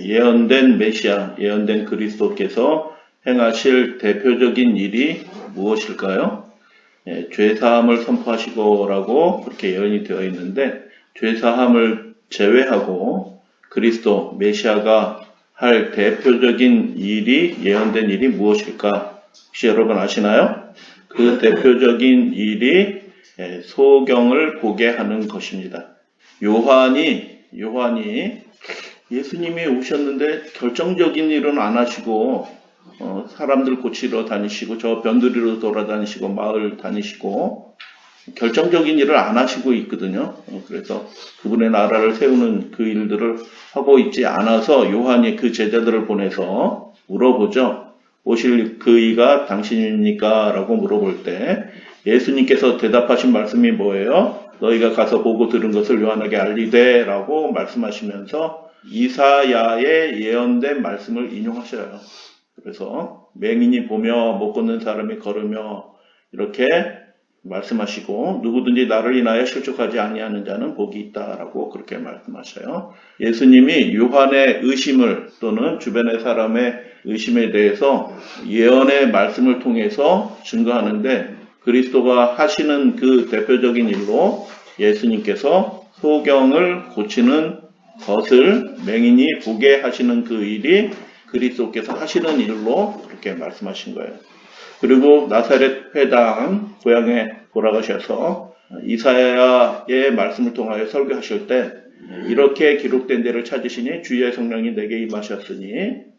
예언된 메시아, 예언된 그리스도께서 행하실 대표적인 일이 무엇일까요? 죄사함을 선포하시고라고 그렇게 예언이 되어 있는데, 죄사함을 제외하고 그리스도 메시아가 할 대표적인 일이, 예언된 일이 무엇일까? 혹시 여러분 아시나요? 그 대표적인 일이 소경을 보게 하는 것입니다. 요한이 예수님이 오셨는데 결정적인 일은 안 하시고 사람들 고치러 다니시고 저 변두리로 돌아다니시고 마을 다니시고 결정적인 일을 안 하시고 있거든요. 그래서 그분의 나라를 세우는 그 일들을 하고 있지 않아서 요한이 그 제자들을 보내서 물어보죠. 오실 그 이가 당신입니까? 라고 물어볼 때 예수님께서 대답하신 말씀이 뭐예요? 너희가 가서 보고 들은 것을 요한에게 알리되 라고 말씀하시면서 이사야의 예언된 말씀을 인용하셔요. 그래서 맹인이 보며 못 걷는 사람이 걸으며 이렇게 말씀하시고 누구든지 나를 인하여 실족하지 아니하는 자는 복이 있다라고 그렇게 말씀하셔요. 예수님이 요한의 의심을 또는 주변의 사람의 의심에 대해서 예언의 말씀을 통해서 증거하는데, 그리스도가 하시는 그 대표적인 일로 예수님께서 소경을 고치는 것을 맹인이 보게 하시는 그 일이 그리스도께서 하시는 일로 그렇게 말씀하신 거예요. 그리고 나사렛 회당 고향에 돌아가셔서 이사야의 말씀을 통하여 설교하실 때 이렇게 기록된 데를 찾으시니 주의 성령이 내게 임하셨으니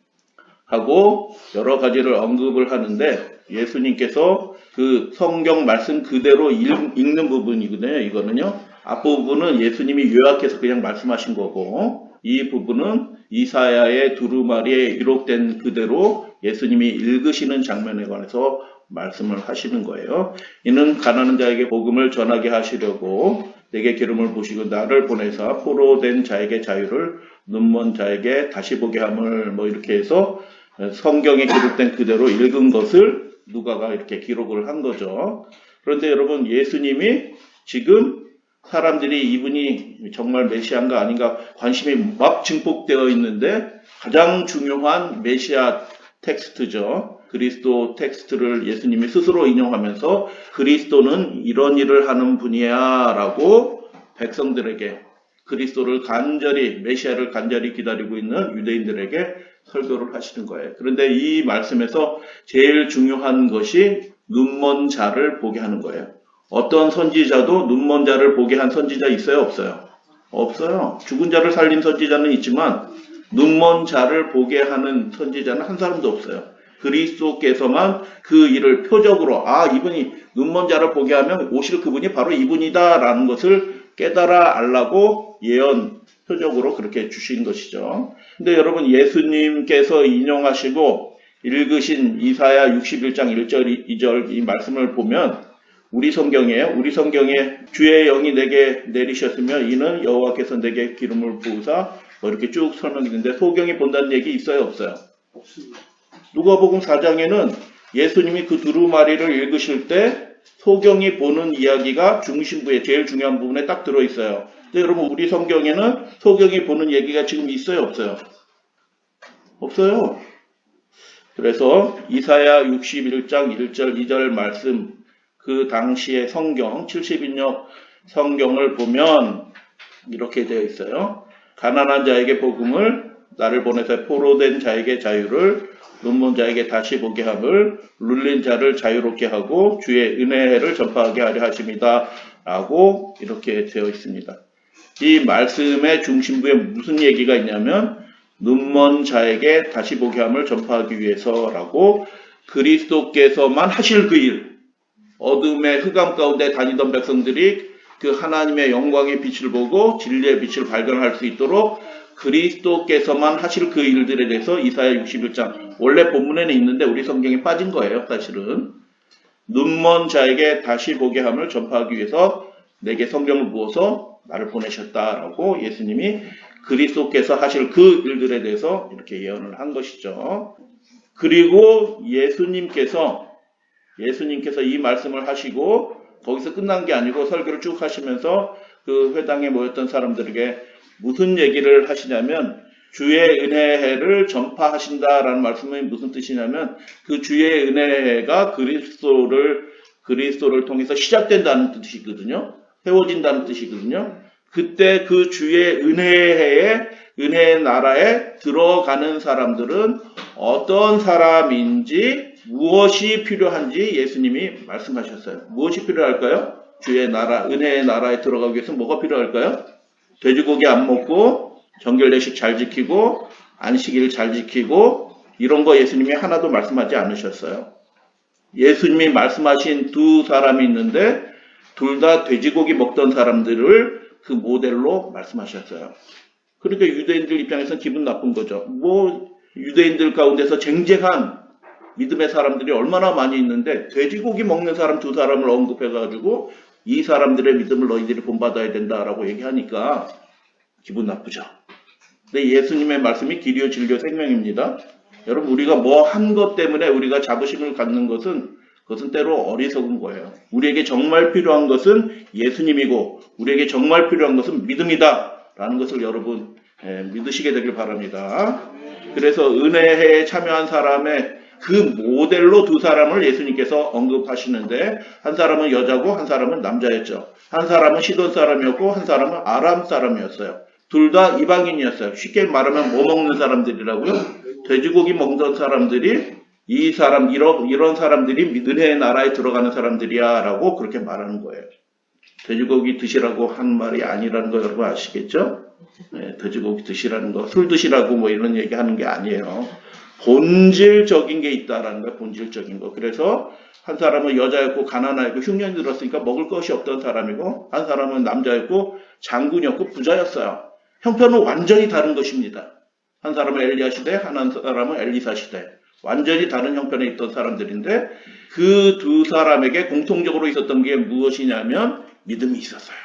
하고 여러 가지를 언급을 하는데, 예수님께서 그 성경 말씀 그대로 읽는 부분이거든요. 이거는요. 앞부분은 예수님이 요약해서 그냥 말씀하신 거고, 이 부분은 이사야의 두루마리에 기록된 그대로 예수님이 읽으시는 장면에 관해서 말씀을 하시는 거예요. 이는 가난한 자에게 복음을 전하게 하시려고 내게 기름을 부으시고 나를 보내사 포로된 자에게 자유를, 눈먼 자에게 다시 보게 함을, 이렇게 해서 성경에 기록된 그대로 읽은 것을 누가가 이렇게 기록을 한 거죠. 그런데 여러분, 예수님이 지금 사람들이 이분이 정말 메시아인가 아닌가 관심이 막 증폭되어 있는데, 가장 중요한 메시아 텍스트죠. 그리스도 텍스트를 예수님이 스스로 인용하면서 그리스도는 이런 일을 하는 분이야 라고 백성들에게, 그리스도를 간절히, 메시아를 간절히 기다리고 있는 유대인들에게 설교를 하시는 거예요. 그런데 이 말씀에서 제일 중요한 것이 눈먼 자를 보게 하는 거예요. 어떤 선지자도 눈먼 자를 보게 한 선지자 있어요? 없어요? 없어요. 죽은 자를 살린 선지자는 있지만 눈먼 자를 보게 하는 선지자는 한 사람도 없어요. 그리스도께서만 그 일을 표적으로, 이분이 눈먼 자를 보게 하면 오실 그분이 바로 이분이다 라는 것을 깨달아 알라고 예언 표적으로 그렇게 주신 것이죠. 근데 여러분, 예수님께서 인용하시고 읽으신 이사야 61장 1절 2절 이 말씀을 보면 우리 성경이에요. 우리 성경에 주의 영이 내게 내리셨으며 이는 여호와께서 내게 기름을 부으사 이렇게 쭉 설명했는데, 소경이 본다는 얘기 있어요? 없어요? 없습니다. 누가복음 4장에는 예수님이 그 두루마리를 읽으실 때 소경이 보는 이야기가 중심부에, 제일 중요한 부분에 딱 들어있어요. 근데 여러분, 우리 성경에는 소경이 보는 얘기가 지금 있어요? 없어요? 없어요. 그래서 이사야 61장 1절 2절 말씀, 그 당시의 성경, 70인역 성경을 보면 이렇게 되어 있어요. 가난한 자에게 복음을, 나를 보내서 포로된 자에게 자유를, 눈먼 자에게 다시 보게 함을, 눌린 자를 자유롭게 하고 주의 은혜를 전파하게 하려 하십니다 라고 이렇게 되어 있습니다. 이 말씀의 중심부에 무슨 얘기가 있냐면 눈먼 자에게 다시 보게 함을 전파하기 위해서라고, 그리스도께서만 하실 그 일, 어둠의 흑암 가운데 다니던 백성들이 그 하나님의 영광의 빛을 보고 진리의 빛을 발견할 수 있도록 그리스도께서만 하실 그 일들에 대해서 이사야 61장, 원래 본문에는 있는데 우리 성경에 빠진 거예요. 사실은 눈먼 자에게 다시 보게 함을 전파하기 위해서 내게 성령을 부어서 나를 보내셨다라고 예수님이 그리스도께서 하실 그 일들에 대해서 이렇게 예언을 한 것이죠. 그리고 예수님께서 이 말씀을 하시고 거기서 끝난 게 아니고 설교를 쭉 하시면서 그 회당에 모였던 사람들에게 무슨 얘기를 하시냐면, 주의 은혜를 전파하신다라는 말씀이 무슨 뜻이냐면 그 주의 은혜가 그리스도를 통해서 시작된다는 뜻이거든요. 세워진다는 뜻이거든요. 그때 그 주의 은혜의 나라에 들어가는 사람들은 어떤 사람인지 무엇이 필요한지 예수님이 말씀하셨어요. 무엇이 필요할까요? 주의 나라, 은혜의 나라에 들어가기 위해서 뭐가 필요할까요? 돼지고기 안 먹고 정결례식 잘 지키고 안식일 잘 지키고 이런 거 예수님이 하나도 말씀하지 않으셨어요. 예수님이 말씀하신 두 사람이 있는데 둘 다 돼지고기 먹던 사람들을 그 모델로 말씀하셨어요. 그러니까 유대인들 입장에서는 기분 나쁜 거죠. 유대인들 가운데서 쟁쟁한 믿음의 사람들이 얼마나 많이 있는데 돼지고기 먹는 사람 두 사람을 언급해가지고 이 사람들의 믿음을 너희들이 본받아야 된다라고 얘기하니까 기분 나쁘죠. 근데 예수님의 말씀이 길이요 진리요 생명입니다. 여러분 우리가 뭐 한 것 때문에 우리가 자부심을 갖는 그것은 때로 어리석은 거예요. 우리에게 정말 필요한 것은 예수님이고 우리에게 정말 필요한 것은 믿음이다 라는 것을 여러분 믿으시게 되길 바랍니다. 그래서 은혜에 참여한 사람의 그 모델로 두 사람을 예수님께서 언급하시는데 한 사람은 여자고 한 사람은 남자였죠. 한 사람은 시돈 사람이었고 한 사람은 아람 사람이었어요. 둘 다 이방인이었어요. 쉽게 말하면 뭐 먹는 사람들이라고요? 돼지고기 먹던 사람들이 이런 사람들이 은혜의 나라에 들어가는 사람들이야 라고 그렇게 말하는 거예요. 돼지고기 드시라고 한 말이 아니라는 거 여러분 아시겠죠? 네, 돼지고기 드시라는 거, 술 드시라고 뭐 이런 얘기 하는 게 아니에요. 본질적인 게 있다라는 거예요. 본질적인 거. 그래서 한 사람은 여자였고 가난하고 흉년이 들었으니까 먹을 것이 없던 사람이고 한 사람은 남자였고 장군이었고 부자였어요. 형편은 완전히 다른 것입니다. 한 사람은 엘리야 시대, 한 사람은 엘리사 시대. 완전히 다른 형편에 있던 사람들인데 그 두 사람에게 공통적으로 있었던 게 무엇이냐면 믿음이 있었어요.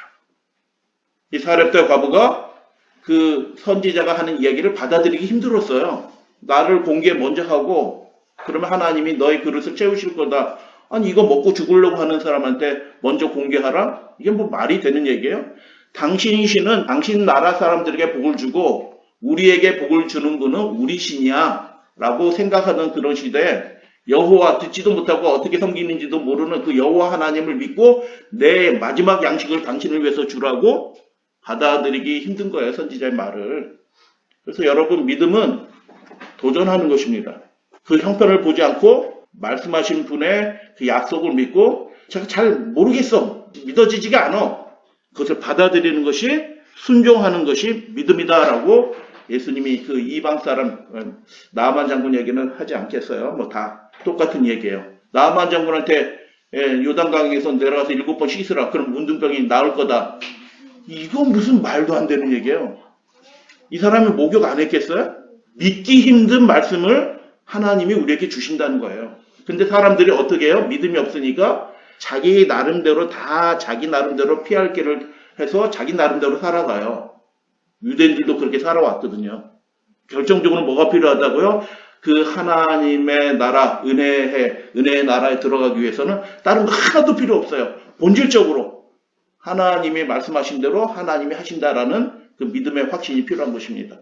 이 사렙다 과부가 그 선지자가 하는 이야기를 받아들이기 힘들었어요. 나를 공개 먼저 하고 그러면 하나님이 너의 그릇을 채우실 거다. 아니 이거 먹고 죽으려고 하는 사람한테 먼저 공개하라? 이게 뭐 말이 되는 얘기예요? 당신 신은 당신 나라 사람들에게 복을 주고 우리에게 복을 주는 분은 우리 신이야 라고 생각하는 그런 시대에 여호와 듣지도 못하고 어떻게 섬기는지도 모르는 그 여호와 하나님을 믿고 내 마지막 양식을 당신을 위해서 주라고 받아들이기 힘든 거예요. 선지자의 말을. 그래서 여러분 믿음은 도전하는 것입니다. 그 형편을 보지 않고 말씀하신 분의 그 약속을 믿고 제가 잘 모르겠어. 믿어지지가 않아. 그것을 받아들이는 것이 순종하는 것이 믿음이다라고 예수님이 그 이방 사람 나아만 장군 얘기는 하지 않겠어요. 뭐 다 똑같은 얘기예요. 나아만 장군한테 요단강에서 내려가서 7번 씻으라. 그럼 문둥병이 나을 거다. 이건 무슨 말도 안 되는 얘기예요. 이 사람이 목욕 안 했겠어요? 믿기 힘든 말씀을 하나님이 우리에게 주신다는 거예요. 근데 사람들이 어떻게 해요? 믿음이 없으니까 자기 나름대로 피할 길을 해서 자기 나름대로 살아가요. 유대인들도 그렇게 살아왔거든요. 결정적으로 뭐가 필요하다고요? 그 하나님의 나라, 은혜의 나라에 들어가기 위해서는 다른 거 하나도 필요 없어요. 본질적으로 하나님이 말씀하신 대로 하나님이 하신다라는 그 믿음의 확신이 필요한 것입니다.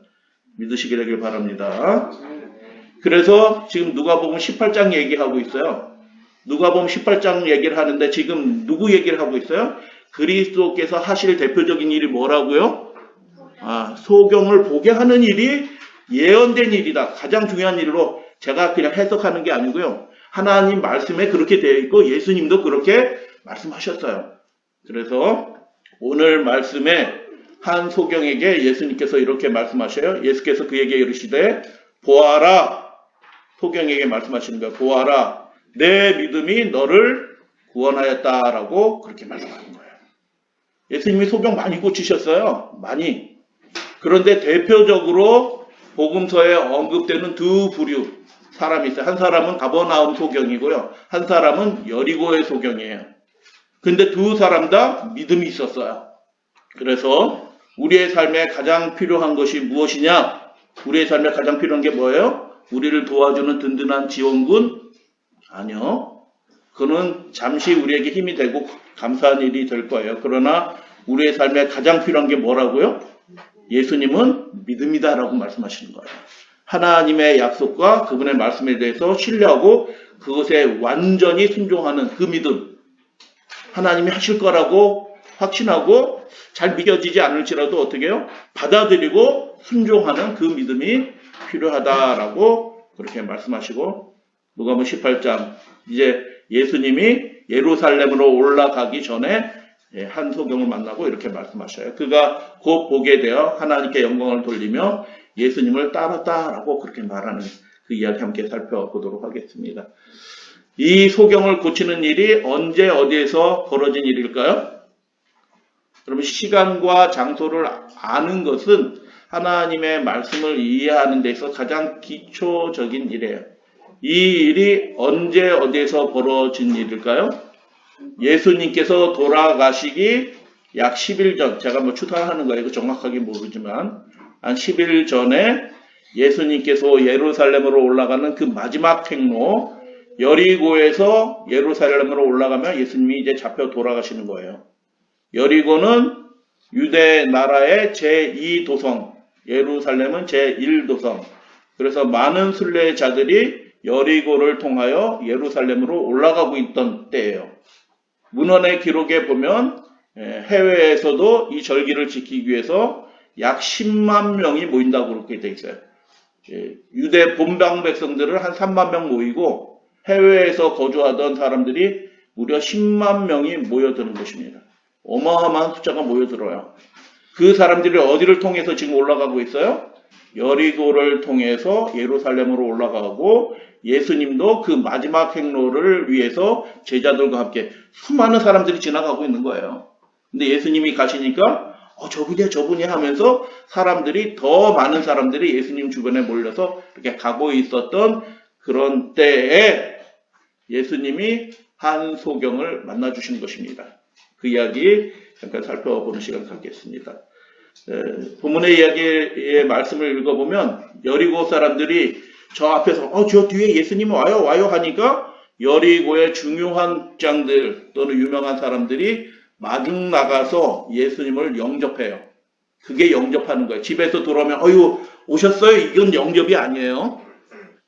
믿으시게 되길 바랍니다. 그래서 지금 누가복음 18장 얘기하고 있어요. 누가복음 18장 얘기를 하는데 지금 누구 얘기를 하고 있어요? 그리스도께서 하실 대표적인 일이 뭐라고요? 소경을 보게 하는 일이 예언된 일이다. 가장 중요한 일로 제가 그냥 해석하는 게 아니고요. 하나님 말씀에 그렇게 되어 있고 예수님도 그렇게 말씀하셨어요. 그래서 오늘 말씀에 한 소경에게 예수님께서 이렇게 말씀하셔요. 예수께서 그에게 이르시되 보아라. 소경에게 말씀하시는 거예요. 보아라. 내 믿음이 너를 구원하였다라고 그렇게 말씀하는 거예요. 예수님이 소경 많이 고치셨어요. 많이. 그런데 대표적으로 복음서에 언급되는 두 부류 사람이 있어요. 한 사람은 가버나움 소경이고요. 한 사람은 여리고의 소경이에요. 근데 두 사람 다 믿음이 있었어요. 그래서 우리의 삶에 가장 필요한 것이 무엇이냐? 우리의 삶에 가장 필요한 게 뭐예요? 우리를 도와주는 든든한 지원군? 아니요. 그는 잠시 우리에게 힘이 되고 감사한 일이 될 거예요. 그러나 우리의 삶에 가장 필요한 게 뭐라고요? 예수님은 믿음이다라고 말씀하시는 거예요. 하나님의 약속과 그분의 말씀에 대해서 신뢰하고 그것에 완전히 순종하는 그 믿음. 하나님이 하실 거라고 확신하고 잘 믿어지지 않을지라도 어떻게 해요? 받아들이고 순종하는 그 믿음이 필요하다라고 그렇게 말씀하시고, 누가복음 18장, 이제 예수님이 예루살렘으로 올라가기 전에 한 소경을 만나고 이렇게 말씀하셔요. 그가 곧 보게 되어 하나님께 영광을 돌리며 예수님을 따랐다라고 그렇게 말하는 그 이야기 함께 살펴보도록 하겠습니다. 이 소경을 고치는 일이 언제 어디에서 벌어진 일일까요? 그러면 시간과 장소를 아는 것은 하나님의 말씀을 이해하는 데 있어서 가장 기초적인 일이에요. 이 일이 언제 어디에서 벌어진 일일까요? 예수님께서 돌아가시기 약 10일 전, 제가 뭐 추산하는 거예요. 이거 정확하게 모르지만 한 10일 전에 예수님께서 예루살렘으로 올라가는 그 마지막 행로, 여리고에서 예루살렘으로 올라가면 예수님이 이제 잡혀 돌아가시는 거예요. 여리고는 유대 나라의 제2도성, 예루살렘은 제1도성. 그래서 많은 순례자들이 여리고를 통하여 예루살렘으로 올라가고 있던 때예요. 문헌의 기록에 보면 해외에서도 이 절기를 지키기 위해서 약 10만 명이 모인다고 그렇게 돼 있어요. 유대 본방 백성들을 한 3만 명 모이고 해외에서 거주하던 사람들이 무려 10만 명이 모여드는 것입니다. 어마어마한 숫자가 모여들어요. 그 사람들이 어디를 통해서 지금 올라가고 있어요? 여리고를 통해서 예루살렘으로 올라가고, 예수님도 그 마지막 행로를 위해서 제자들과 함께 수많은 사람들이 지나가고 있는 거예요. 근데 예수님이 가시니까 저분이 하면서 사람들이, 더 많은 사람들이 예수님 주변에 몰려서 이렇게 가고 있었던 그런 때에 예수님이 한 소경을 만나 주신 것입니다. 그 이야기 잠깐 살펴보는 시간 갖겠습니다. 본문의 이야기의 말씀을 읽어보면 여리고 사람들이 저 앞에서 저 뒤에 예수님 와요 하니까 여리고의 중요한 장들 또는 유명한 사람들이 마중 나가서 예수님을 영접해요. 그게 영접하는 거예요. 집에서 돌아오면 오셨어요? 이건 영접이 아니에요.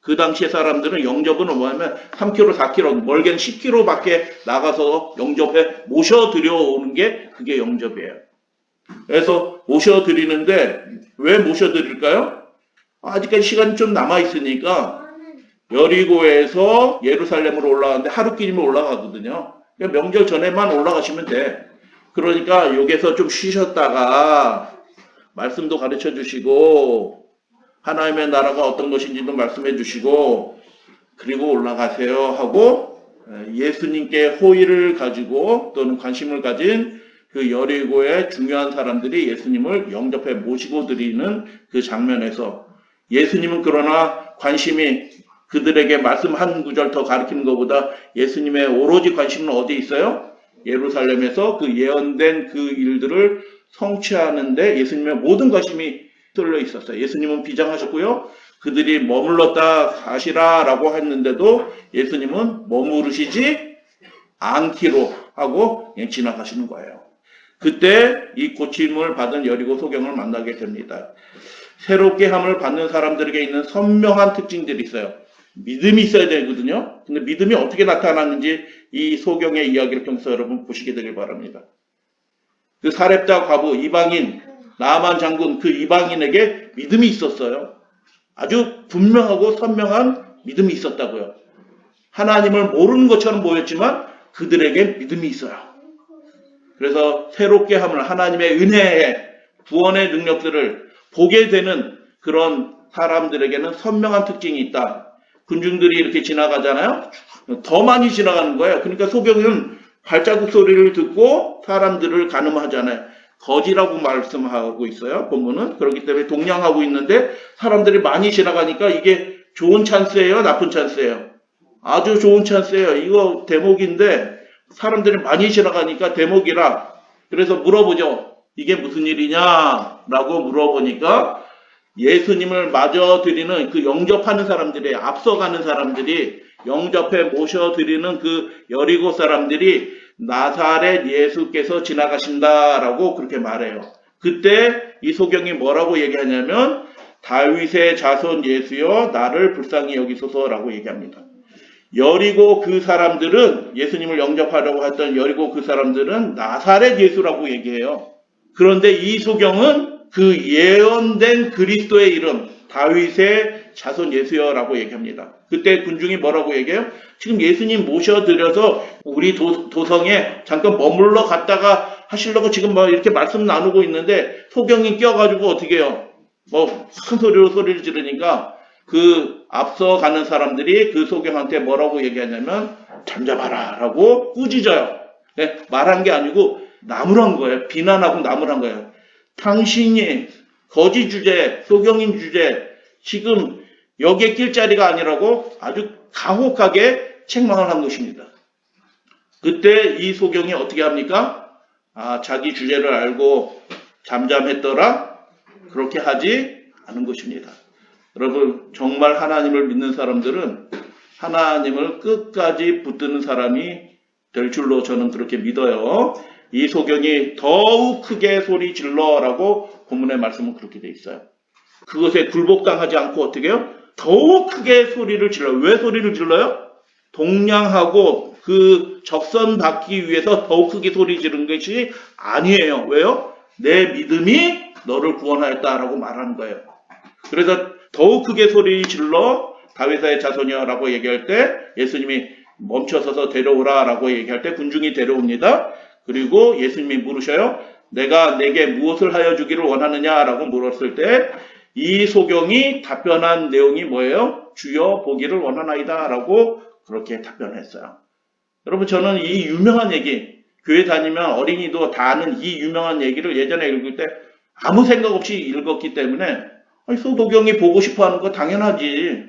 그 당시에 사람들은 영접은 뭐냐면 3km, 4km, 멀게는 10km 밖에 나가서 영접해 모셔드려 오는 게 그게 영접이에요. 그래서 모셔드리는데 왜 모셔드릴까요? 아직까지 시간이 좀 남아있으니까 여리고에서 예루살렘으로 올라가는데 하루 끼리면 올라가거든요. 명절 전에만 올라가시면 돼. 그러니까 여기서 좀 쉬셨다가 말씀도 가르쳐 주시고 하나님의 나라가 어떤 것인지도 말씀해 주시고 그리고 올라가세요 하고 예수님께 호의를 가지고 또는 관심을 가진 그 여리고의 중요한 사람들이 예수님을 영접해 모시고 드리는 그 장면에서 예수님은 그러나 관심이 그들에게 말씀 한 구절 더 가르치는 것보다 예수님의 오로지 관심은 어디에 있어요? 예루살렘에서 그 예언된 그 일들을 성취하는데 예수님의 모든 관심이 뚫려 있었어요. 예수님은 비장하셨고요. 그들이 머물렀다 가시라라고 했는데도 예수님은 머무르시지 않기로 하고 그냥 지나가시는 거예요. 그때 이 고침을 받은 여리고 소경을 만나게 됩니다. 새롭게 함을 받는 사람들에게 있는 선명한 특징들이 있어요. 믿음이 있어야 되거든요. 근데 믿음이 어떻게 나타나는지 이 소경의 이야기를 통해서 여러분 보시게 되길 바랍니다. 그 사렙자 과부 이방인 나아만 장군 그 이방인에게 믿음이 있었어요. 아주 분명하고 선명한 믿음이 있었다고요. 하나님을 모르는 것처럼 보였지만 그들에게 믿음이 있어요. 그래서 새롭게 함을 하나님의 은혜에 구원의 능력들을 보게 되는 그런 사람들에게는 선명한 특징이 있다. 군중들이 이렇게 지나가잖아요. 더 많이 지나가는 거예요. 그러니까 소경은 발자국 소리를 듣고 사람들을 가늠하잖아요. 거지라고 말씀하고 있어요. 본문은. 그렇기 때문에 동냥하고 있는데 사람들이 많이 지나가니까 이게 좋은 찬스예요? 나쁜 찬스예요? 아주 좋은 찬스예요. 이거 대목인데 사람들이 많이 지나가니까 대목이라. 그래서 물어보죠. 이게 무슨 일이냐? 라고 물어보니까 예수님을 마저 드리는 그 영접하는 사람들이, 앞서가는 사람들이 영접해 모셔드리는 그 여리고 사람들이 나사렛 예수께서 지나가신다라고 그렇게 말해요. 그때 이 소경이 뭐라고 얘기하냐면 다윗의 자손 예수여 나를 불쌍히 여기소서라고 얘기합니다. 여리고 그 사람들은 예수님을 영접하려고 했던 여리고 그 사람들은 나사렛 예수라고 얘기해요. 그런데 이 소경은 그 예언된 그리스도의 이름 다윗의 자손 예수여라고 얘기합니다. 그때 군중이 뭐라고 얘기해요? 지금 예수님 모셔드려서 우리 도성에 잠깐 머물러 갔다가 하시려고 지금 뭐 이렇게 말씀 나누고 있는데 소경이 껴가지고 어떻게 해요? 뭐 큰 소리로 소리를 지르니까 그 앞서 가는 사람들이 그 소경한테 뭐라고 얘기하냐면 잠잠하라 라고 꾸짖어요. 네, 말한 게 아니고 나무란 거예요. 비난하고 나무란 거예요. 당신이 거지 주제, 소경인 주제 지금 여기에 낄 자리가 아니라고 아주 가혹하게 책망을 한 것입니다. 그때 이 소경이 어떻게 합니까? 자기 주제를 알고 잠잠했더라? 그렇게 하지 않은 것입니다. 여러분 정말 하나님을 믿는 사람들은 하나님을 끝까지 붙드는 사람이 될 줄로 저는 그렇게 믿어요. 이 소경이 더욱 크게 소리 질러라고 본문의 말씀은 그렇게 돼 있어요. 그것에 굴복당하지 않고 어떻게 해요? 더욱 크게 소리를 질러요. 왜 소리를 질러요? 동냥하고 그 적선 받기 위해서 더욱 크게 소리 지르는 것이 아니에요. 왜요? 내 믿음이 너를 구원하였다라고 말하는 거예요. 그래서 더욱 크게 소리 질러 다윗의 자손이여라고 얘기할 때 예수님이 멈춰서서 데려오라라고 얘기할 때 군중이 데려옵니다. 그리고 예수님이 물으셔요. 내가 내게 무엇을 하여 주기를 원하느냐라고 물었을 때 이 소경이 답변한 내용이 뭐예요? 주여 보기를 원하나이다라고 그렇게 답변했어요. 여러분 저는 이 유명한 얘기, 교회 다니면 어린이도 다 아는 이 유명한 얘기를 예전에 읽을 때 아무 생각 없이 읽었기 때문에 소경이 보고 싶어하는 거 당연하지.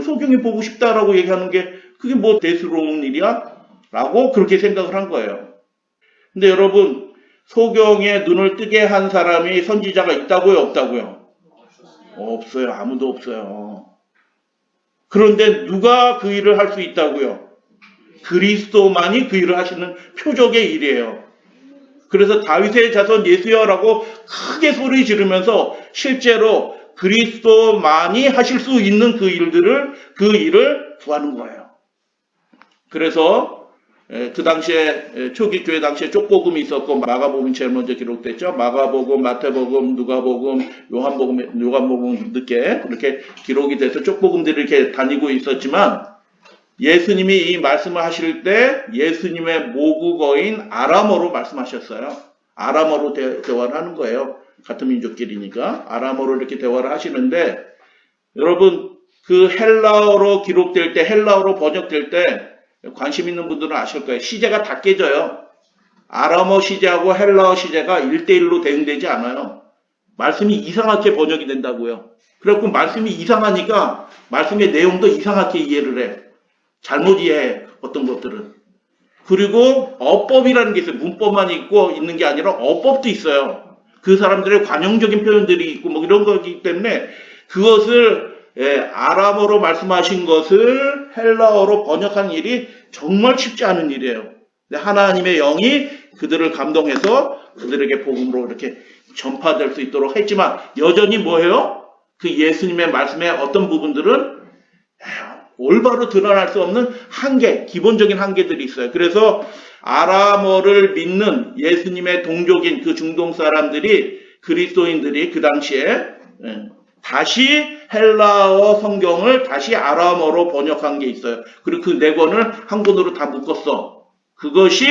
소경이 보고 싶다라고 얘기하는 게 그게 뭐 대수로운 일이야? 라고 그렇게 생각을 한 거예요. 근데 여러분 소경의 눈을 뜨게 한 사람이 선지자가 있다고요? 없다고요? 없어요. 아무도 없어요. 그런데 누가 그 일을 할 수 있다고요? 그리스도만이 그 일을 하시는 표적의 일이에요. 그래서 다윗의 자손 예수여라고 크게 소리 지르면서 실제로 그리스도만이 하실 수 있는 그 일을 구하는 거예요. 그래서 그 당시에 초기 교회 당시에 쪽복음이 있었고 마가복음이 제일 먼저 기록됐죠. 마가복음, 마태복음, 누가복음, 요한복음 늦게 이렇게 기록이 돼서 쪽복음들이 이렇게 다니고 있었지만 예수님이 이 말씀을 하실 때 예수님의 모국어인 아람어로 말씀하셨어요. 아람어로 대화를 하는 거예요. 같은 민족끼리니까 아람어로 이렇게 대화를 하시는데 여러분 그 헬라어로 기록될 때 헬라어로 번역될 때 관심 있는 분들은 아실 거예요. 시제가 다 깨져요. 아람어 시제하고 헬라어 시제가 1대1로 대응되지 않아요. 말씀이 이상하게 번역이 된다고요. 그래갖고 말씀이 이상하니까 말씀의 내용도 이상하게 이해를 해. 잘못 이해해. 어떤 것들은. 그리고 어법이라는 게 있어요. 문법만 있는 게 아니라 어법도 있어요. 그 사람들의 관용적인 표현들이 있고 뭐 이런 거기 때문에 그것을 아람어로 말씀하신 것을 헬라어로 번역한 일이 정말 쉽지 않은 일이에요. 하나님의 영이 그들을 감동해서 그들에게 복음으로 이렇게 전파될 수 있도록 했지만 여전히 뭐예요? 그 예수님의 말씀의 어떤 부분들은 올바로 드러날 수 없는 한계, 기본적인 한계들이 있어요. 그래서 아람어를 믿는 예수님의 동족인 그 중동 사람들이 그리스도인들이 그 당시에 다시 헬라어 성경을 다시 아람어로 번역한 게 있어요. 그리고 그 네 권을 한 권으로 다 묶었어. 그것이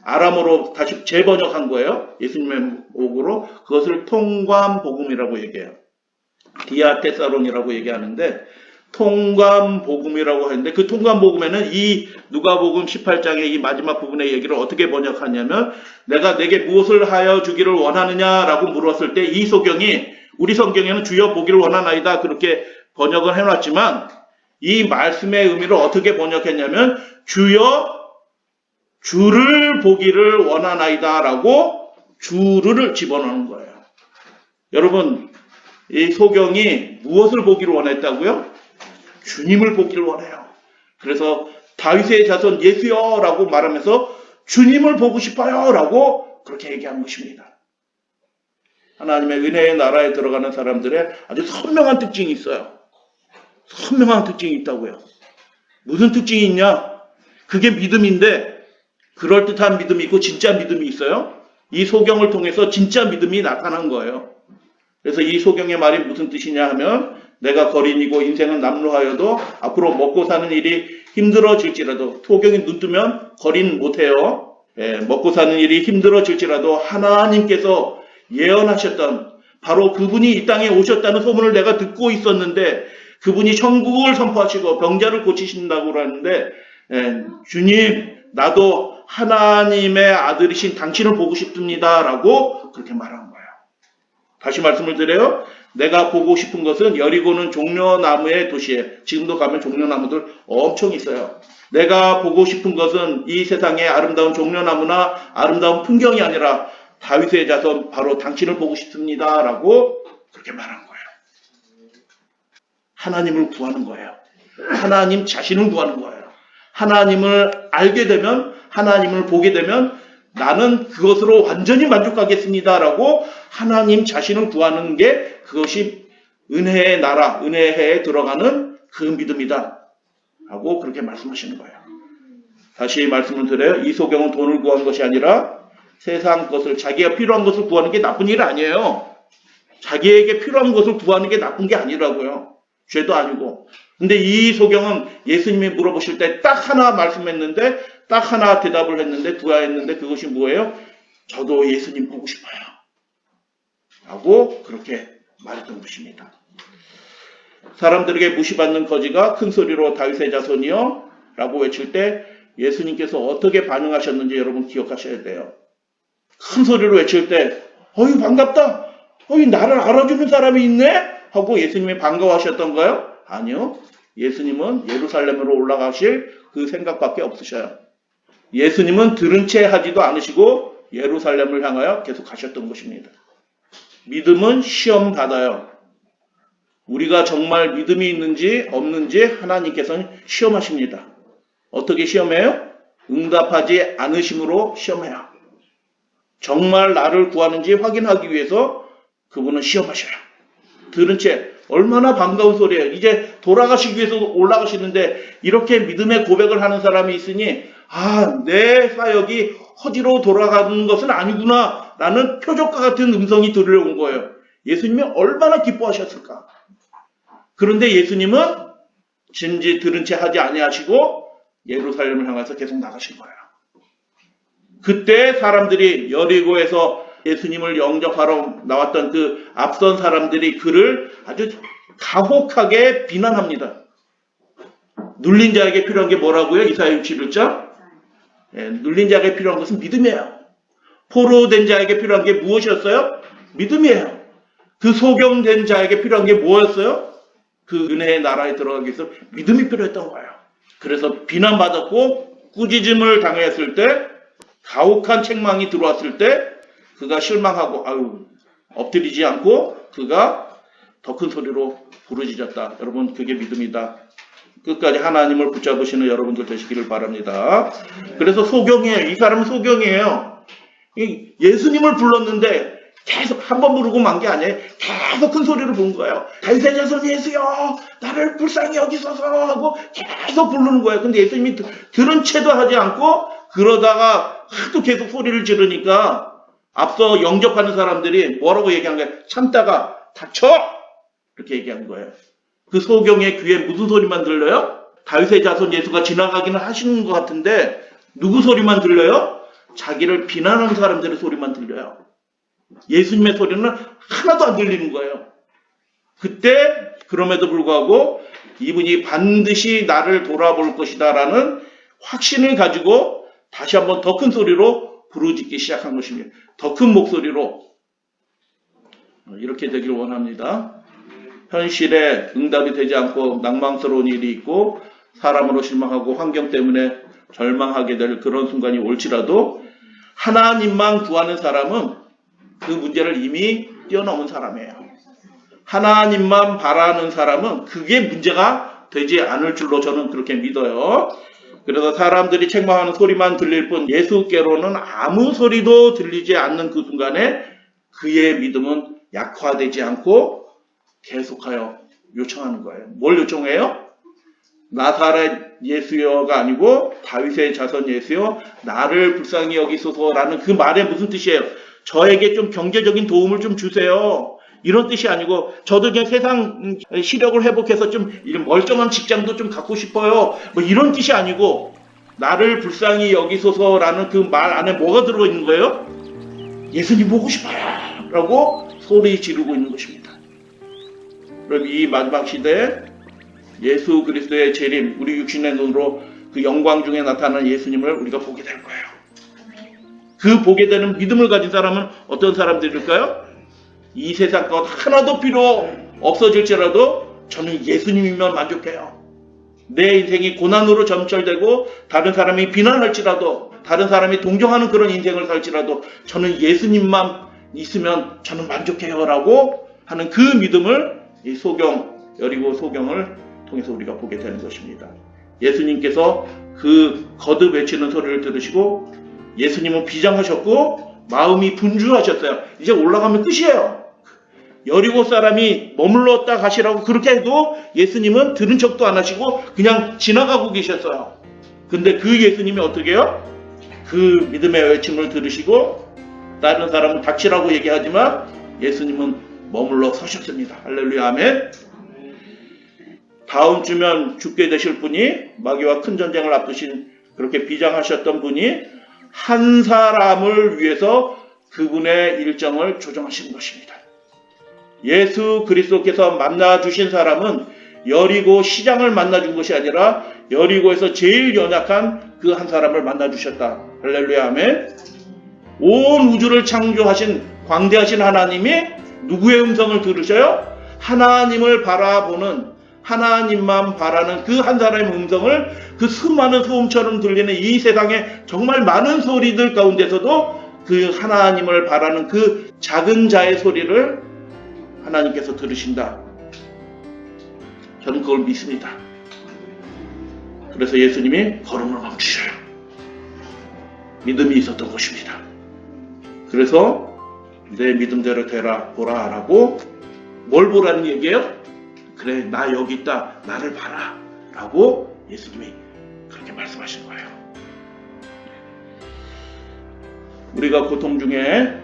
아람어로 다시 재번역한 거예요. 예수님의 목으로. 그것을 통관복음이라고 얘기해요. 디아테사론이라고 얘기하는데 통관복음이라고 하는데 그 통관복음에는 이 누가복음 18장의 이 마지막 부분의 얘기를 어떻게 번역하냐면 내가 내게 무엇을 하여 주기를 원하느냐라고 물었을 때 이 소경이 우리 성경에는 주여 보기를 원하나이다 그렇게 번역을 해놨지만 이 말씀의 의미를 어떻게 번역했냐면 주여 주를 보기를 원하나이다 라고 주를 집어넣는 거예요. 여러분 이 소경이 무엇을 보기를 원했다고요? 주님을 보기를 원해요. 그래서 다윗의 자손 예수여 라고 말하면서 주님을 보고 싶어요 라고 그렇게 얘기한 것입니다. 하나님의 은혜의 나라에 들어가는 사람들의 아주 선명한 특징이 있어요. 선명한 특징이 있다고요. 무슨 특징이 있냐? 그게 믿음인데 그럴듯한 믿음이 있고 진짜 믿음이 있어요. 이 소경을 통해서 진짜 믿음이 나타난 거예요. 그래서 이 소경의 말이 무슨 뜻이냐 하면 내가 거린이고 인생은 남루하여도 앞으로 먹고 사는 일이 힘들어질지라도 소경이 눈 뜨면 거린 못해요. 먹고 사는 일이 힘들어질지라도 하나님께서 예언하셨던 바로 그분이 이 땅에 오셨다는 소문을 내가 듣고 있었는데 그분이 천국을 선포하시고 병자를 고치신다고 하는데 주님 나도 하나님의 아들이신 당신을 보고 싶습니다 라고 그렇게 말한 거예요. 다시 말씀을 드려요. 내가 보고 싶은 것은 여리고는 종려나무의 도시에 지금도 가면 종려나무들 엄청 있어요. 내가 보고 싶은 것은 이 세상의 아름다운 종려나무나 아름다운 풍경이 아니라 다윗의 자손 바로 당신을 보고 싶습니다 라고 그렇게 말한 거예요. 하나님을 구하는 거예요. 하나님 자신을 구하는 거예요. 하나님을 알게 되면 하나님을 보게 되면 나는 그것으로 완전히 만족하겠습니다 라고 하나님 자신을 구하는 게 그것이 은혜의 나라, 은혜의 해에 들어가는 그 믿음이다 라고 그렇게 말씀하시는 거예요. 다시 말씀을 드려요. 이 소경은 돈을 구한 것이 아니라 세상 것을 자기가 필요한 것을 구하는 게 나쁜 일 아니에요. 자기에게 필요한 것을 구하는 게 나쁜 게 아니라고요. 죄도 아니고. 근데 이 소경은 예수님이 물어보실 때 딱 하나 말씀했는데 딱 하나 대답을 했는데 구하였는데 그것이 뭐예요? 저도 예수님 보고 싶어요. 라고 그렇게 말했던 것입니다. 사람들에게 무시받는 거지가 큰 소리로 다윗의 자손이요 라고 외칠 때 예수님께서 어떻게 반응하셨는지 여러분 기억하셔야 돼요. 큰 소리로 외칠 때 어이 반갑다. 어이 나를 알아주는 사람이 있네? 하고 예수님이 반가워하셨던가요? 아니요. 예수님은 예루살렘으로 올라가실 그 생각밖에 없으셔요. 예수님은 들은 채 하지도 않으시고 예루살렘을 향하여 계속 가셨던 것입니다. 믿음은 시험 받아요. 우리가 정말 믿음이 있는지 없는지 하나님께서는 시험하십니다. 어떻게 시험해요? 응답하지 않으심으로 시험해요. 정말 나를 구하는지 확인하기 위해서 그분은 시험하셔요. 들은 채 얼마나 반가운 소리예요. 이제 돌아가시기 위해서 올라가시는데 이렇게 믿음의 고백을 하는 사람이 있으니 내 사역이 허지로 돌아가는 것은 아니구나 라는 표적과 같은 음성이 들려온 거예요. 예수님이 얼마나 기뻐하셨을까. 그런데 예수님은 진지 들은 채 하지 아니하시고 예루살렘을 향해서 계속 나가신 거예요. 그때 사람들이 여리고에서 예수님을 영접하러 나왔던 그 앞선 사람들이 그를 아주 가혹하게 비난합니다. 눌린 자에게 필요한 게 뭐라고요? 이사야 61장? 눌린 자에게 필요한 것은 믿음이에요. 포로된 자에게 필요한 게 무엇이었어요? 믿음이에요. 그 소경된 자에게 필요한 게 뭐였어요? 그 은혜의 나라에 들어가기 위해서 믿음이 필요했던 거예요. 그래서 비난받았고 꾸짖음을 당했을 때 가혹한 책망이 들어왔을 때 그가 실망하고 엎드리지 않고 그가 더 큰 소리로 부르짖었다. 여러분 그게 믿음이다. 끝까지 하나님을 붙잡으시는 여러분들 되시기를 바랍니다. 그래서 소경이에요. 이 사람은 소경이에요. 예수님을 불렀는데 계속 한 번 부르고 만 게 아니에요. 계속 큰 소리로 부른 거예요. 다윗의 자손 예수여 나를 불쌍히 여기소서 하고 계속 부르는 거예요. 근데 예수님이 들은 채도 하지 않고 그러다가 하도 계속 소리를 지르니까 앞서 영접하는 사람들이 뭐라고 얘기한 거예요? 참다가 닥쳐! 이렇게 얘기한 거예요. 그 소경의 귀에 무슨 소리만 들려요? 다윗의 자손 예수가 지나가기는 하시는 것 같은데 누구 소리만 들려요? 자기를 비난하는 사람들의 소리만 들려요. 예수님의 소리는 하나도 안 들리는 거예요. 그때 그럼에도 불구하고 이분이 반드시 나를 돌아볼 것이다 라는 확신을 가지고 다시 한번 더 큰 소리로 부르짖기 시작한 것입니다. 더 큰 목소리로 이렇게 되기를 원합니다. 현실에 응답이 되지 않고 낭망스러운 일이 있고 사람으로 실망하고 환경 때문에 절망하게 될 그런 순간이 올지라도 하나님만 구하는 사람은 그 문제를 이미 뛰어넘은 사람이에요. 하나님만 바라는 사람은 그게 문제가 되지 않을 줄로 저는 그렇게 믿어요. 그래서 사람들이 책망하는 소리만 들릴 뿐 예수께로는 아무 소리도 들리지 않는 그 순간에 그의 믿음은 약화되지 않고 계속하여 요청하는 거예요. 뭘 요청해요? 나사렛 예수여가 아니고 다윗의 자손 예수여 나를 불쌍히 여기소서라는 그 말의 무슨 뜻이에요? 저에게 좀 경제적인 도움을 좀 주세요. 이런 뜻이 아니고 저도 그냥 세상 시력을 회복해서 좀 이런 멀쩡한 직장도 좀 갖고 싶어요. 뭐 이런 뜻이 아니고 나를 불쌍히 여기소서라는 그 말 안에 뭐가 들어있는 거예요? 예수님 보고 싶어요 라고 소리 지르고 있는 것입니다. 그럼 이 마지막 시대에 예수 그리스도의 재림, 우리 육신의 눈으로 그 영광 중에 나타나는 예수님을 우리가 보게 될 거예요. 그 보게 되는 믿음을 가진 사람은 어떤 사람들일까요? 이 세상 것 하나도 필요 없어질지라도 저는 예수님이면 만족해요. 내 인생이 고난으로 점철되고 다른 사람이 비난할지라도 다른 사람이 동정하는 그런 인생을 살지라도 저는 예수님만 있으면 저는 만족해요 라고 하는 그 믿음을 이 여리고 소경을 통해서 우리가 보게 되는 것입니다. 예수님께서 그 거듭 외치는 소리를 들으시고 예수님은 비장하셨고 마음이 분주하셨어요. 이제 올라가면 끝이에요. 여리고 사람이 머물렀다 가시라고 그렇게 해도 예수님은 들은 척도 안 하시고 그냥 지나가고 계셨어요. 근데 그 예수님이 어떻게 해요? 그 믿음의 외침을 들으시고 다른 사람은 닥치라고 얘기하지만 예수님은 머물러 서셨습니다. 할렐루야 아멘. 다음 주면 죽게 되실 분이 마귀와 큰 전쟁을 앞두신 그렇게 비장하셨던 분이 한 사람을 위해서 그분의 일정을 조정하시는 것입니다. 예수 그리스도께서 만나주신 사람은 여리고 시장을 만나준 것이 아니라 여리고에서 제일 연약한 그 한 사람을 만나주셨다. 할렐루야 아멘. 온 우주를 창조하신 광대하신 하나님이 누구의 음성을 들으셔요? 하나님을 바라보는 하나님만 바라는 그 한 사람의 음성을 그 수많은 소음처럼 들리는 이 세상에 정말 많은 소리들 가운데서도 그 하나님을 바라는 그 작은 자의 소리를 하나님께서 들으신다. 저는 그걸 믿습니다. 그래서 예수님이 걸음을 멈추셔요. 믿음이 있었던 것입니다. 그래서 내 믿음대로 되라 보라 라고 뭘 보라는 얘기예요? 그래 나 여기 있다 나를 봐라 라고 예수님이 그렇게 말씀하신 거예요. 우리가 고통 중에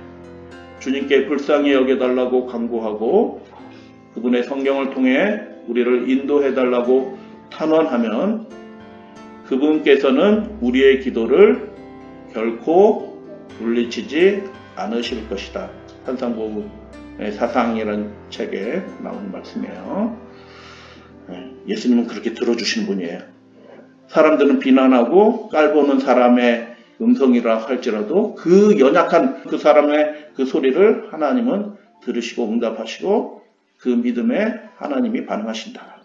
주님께 불쌍히 여겨달라고 간구하고 그분의 성경을 통해 우리를 인도해달라고 탄원하면 그분께서는 우리의 기도를 결코 물리치지 않으실 것이다. 산상보훈의 사상이라는 책에 나오는 말씀이에요. 예수님은 그렇게 들어주시는 분이에요. 사람들은 비난하고 깔보는 사람의 음성이라 할지라도 그 연약한 그 사람의 그 소리를 하나님은 들으시고 응답하시고 그 믿음에 하나님이 반응하신다.